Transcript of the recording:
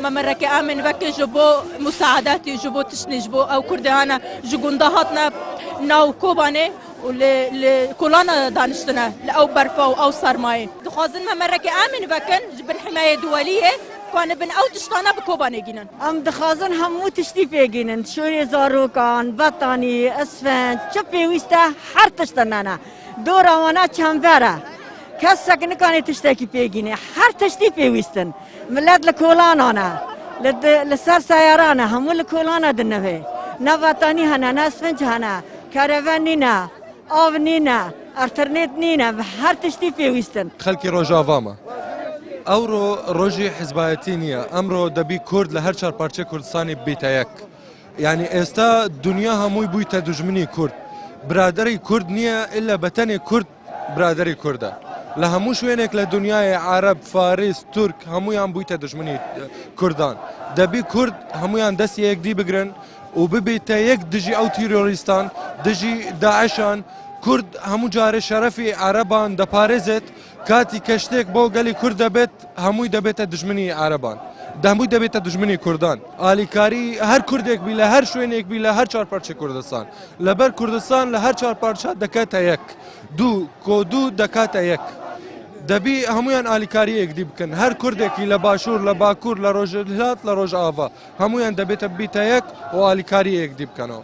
ممرك آمن وك جبو مساعداتي جبو تشني جبو أو كردهانا جوندهاتنا ناو كوباني ولكولانا دانشتنا أو برفا أو سرماي دخازن ممرك آمن وكن جبن حماية دولية كان بن أو تشتانا بكوباني جينن ام دخازن همو تشتی پیگینن شوری زاروکان بطانی اسفند چه پیوسته هر تشتنانا دور آوانا چنبره کس سکنه کانی تشتکی پیگینه هر تشتی پیوستن ملت لکولانانا لسر سیارانا همو لکولانا دنوه نه بطانی هنه نه اسفنج هنه کاروان نینا آب نینا ارترنت نینا هر تشتی پیوستن خەڵکی ڕۆژاڤامە ئەوڕۆ ڕۆژی حیزبایەتی نییە ئەمڕۆ دەبی کورد لە هەر چارپارچەی کوردستانی ببیتە یەک یعنی ئێستا دنیا هەمووی بوویتە دوژمنی کورد برادری کورد نییە ئللا بەتەنێ کورد برادری کوردە لە هەموو شوێنێک لە دنیای عرب فارس تورک هەمویان بوویتە دژمنی کوردان دەبی کورد هەمویان دەستی یەکدی بگرن و ببیتە یەک دژی ئەو تیرۆریستان دژی داعشان کورد هەموو جارێ شەرەفی عربان دەپارێزێت کاتی کەشتێک بۆ گەلی کورد دەبێت هەمووی دەبێتە دژمنی عربان هەمووی دەبێتە دژمنی کوردان ئالیکاری هەر کوردێک بی لە هەر شوێنێک بی لە هەر چارپارچەی کوردستان لەبەر کوردستان لە هەر چارپارچە دەکاتە یەک دوو کۆ دوو دەکاتە یەک دەبی هەمویان ئالیکاری یەکدی بکەن هەر کوردێکی لە باشوور لە باکوور لە ڕۆژهەڵات لە ڕۆژئاوا هەمویان دەبێتە ببیتە یەک و ئالیکاری یەکدی بکەنەوە